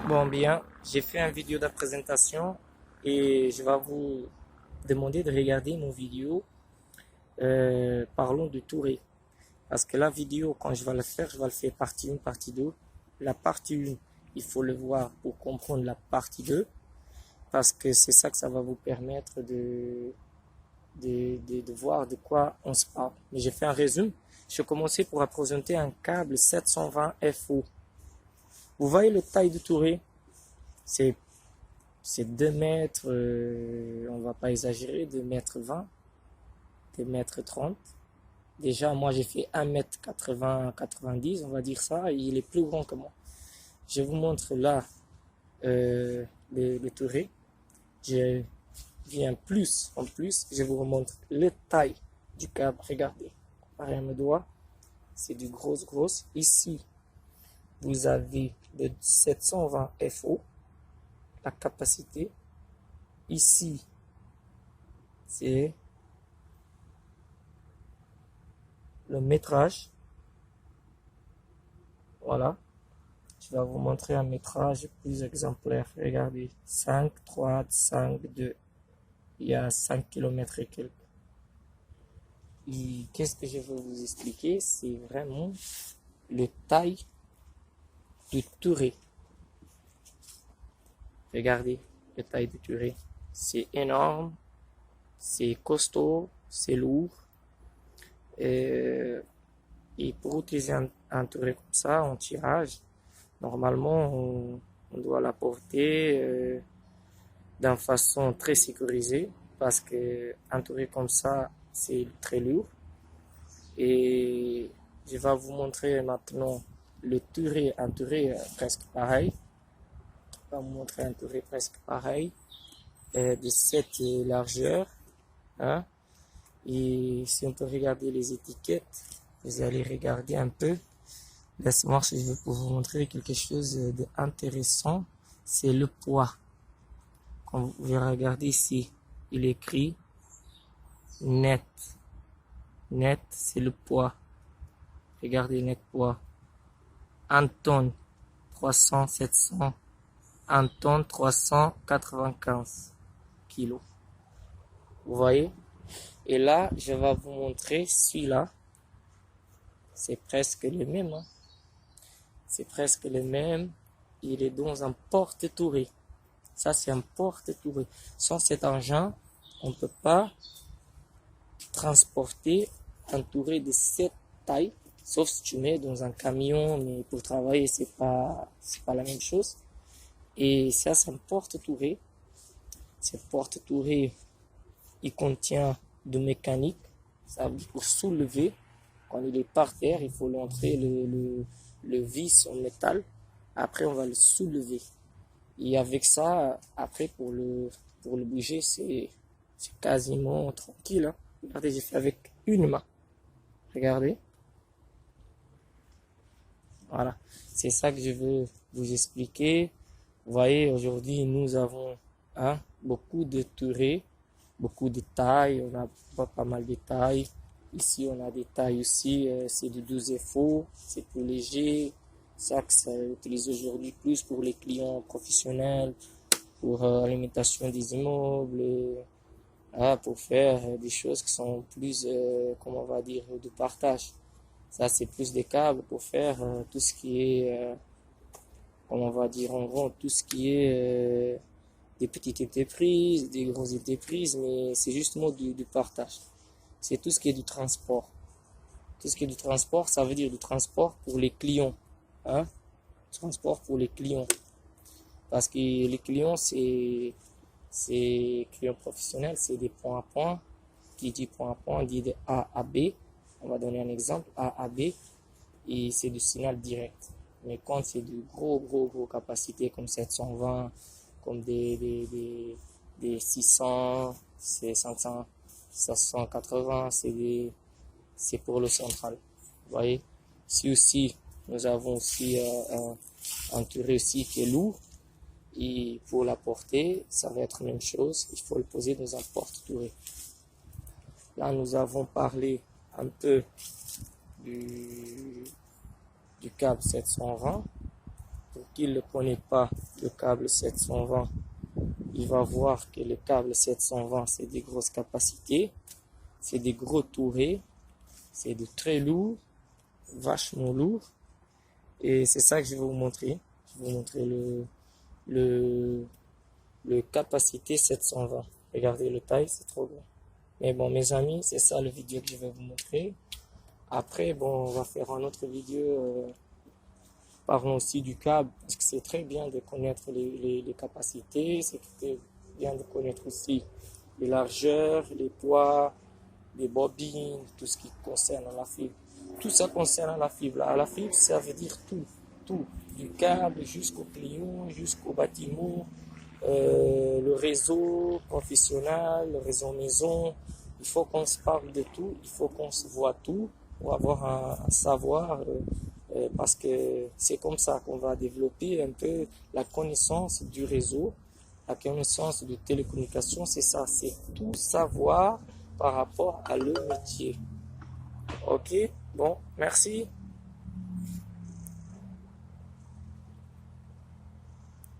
Bon, bien, j'ai fait une vidéo de présentation et je vais vous demander de regarder nos vidéos. Parlons de Touré. Parce que la vidéo, quand je vais le faire, je vais le faire partie 1, partie 2. La partie 1, il faut le voir pour comprendre la partie 2. Parce que c'est ça que ça va vous permettre de voir de quoi on se parle. Mais j'ai fait un résumé. Je vais commencer pour présenter un câble 720 FO. Vous voyez le taille de Touré? C'est c'est 2 mètres, on va pas exagérer, 2 mètres 20, 2 mètres 30. Déjà, moi, j'ai fait 1 mètre 80, 90, on va dire ça, et il est plus grand que moi. Je vous montre là le touré. Je viens plus, en plus, je vous montre la taille du câble. Regardez, comparé à mes doigts, c'est du gros. Ici, vous avez le 720 FO, la capacité. Ici, c'est le métrage. Voilà. Je vais vous montrer un métrage plus exemplaire. Regardez. 5, 3, 5, 2. Il y a 5 km et quelques. Et qu'est-ce que je veux vous expliquer? C'est vraiment le taille du Touré. Regardez le taille du Touré. C'est énorme. C'est costaud. C'est lourd. Et pour utiliser un Touré comme ça en tirage, normalement, on doit la porter d'une façon très sécurisée parce que un Touré comme ça, c'est très lourd. Et je vais vous montrer maintenant le Touré, un Touré presque pareil. Je vais vous montrer un Touré presque pareil de cette largeur. Hein. Et si on peut regarder les étiquettes, vous allez regarder un peu. Laisse-moi, je vais vous montrer quelque chose d'intéressant. C'est le poids. Quand vous regardez ici, il est écrit net. Net, c'est le poids. Regardez net poids. 1 tonne, 300, 700. 1 tonne, 395 kilos. Vous voyez? Et là, je vais vous montrer celui-là. C'est presque le même. Hein? C'est presque le même. Il est dans un porte-touré. Ça, c'est un porte-touré. Sans cet engin, on ne peut pas transporter un touré de cette taille, sauf si tu mets dans un camion, mais pour travailler, c'est pas la même chose. Et ça, c'est un porte-touré. Ce porte-touré, il contient de mécanique. Ça veut dire pour soulever. Quand il est par terre, il faut l'entrer le vis en métal. Après, on va le soulever. Et avec ça, après, pour le bouger, c'est quasiment tranquille. Hein. Regardez, j'ai fait avec une main. Regardez. Voilà. C'est ça que je veux vous expliquer. Vous voyez, aujourd'hui, nous avons beaucoup de tourés, beaucoup de tailles. On a pas mal de tailles. Ici, on a des tailles aussi. C'est du 12 FO. C'est plus léger. Ça que ça utilise aujourd'hui plus pour les clients professionnels, pour l'alimentation des immeubles, pour faire des choses qui sont plus, comment on va dire, de partage. Ça, c'est plus des câbles pour faire tout ce qui est, comment on va dire en gros, tout ce qui est des petites entreprises, des grosses entreprises, mais c'est justement du partage. C'est tout ce qui est du transport. Tout ce qui est du transport, ça veut dire du transport pour les clients. Hein? Transport pour les clients. Parce que les clients, c'est clients professionnels, c'est des points à points. Qui dit point à point, dit de A à B. On va donner un exemple, A à B. Et c'est du signal direct. Mais quand c'est de gros capacités comme 720, comme des 600, c'est 500, 580, c'est pour le central. Vous voyez? Si aussi, nous avons aussi un touré aussi qui est lourd. Et pour la porter, ça va être la même chose. Il faut le poser dans un porte-touré. Là, nous avons parlé un peu du câble 720. Pour qui ne connaît pas le câble 720, il va voir que le câble 720, c'est des grosses capacités, c'est des gros tourets, c'est de très lourd, vachement lourd. Et c'est ça que je vais vous montrer. Je vais vous montrer le capacité 720. Regardez le taille, c'est trop grand. Mais bon, mes amis, c'est ça le vidéo que je vais vous montrer. Après, bon, on va faire une autre vidéo. Parlons aussi du câble, parce que c'est très bien de connaître les capacités, c'est très bien de connaître aussi les largeurs, les poids, les bobines, tout ce qui concerne la fibre. Tout ça concerne la fibre. La fibre, ça veut dire tout, tout, du câble jusqu'au client, jusqu'au bâtiment, le réseau professionnel, le réseau maison. Il faut qu'on se parle de tout, il faut qu'on se voit tout pour avoir un savoir. Parce que c'est comme ça qu'on va développer un peu la connaissance du réseau, la connaissance de télécommunication, c'est ça, c'est tout savoir par rapport à le métier. Ok, bon, merci.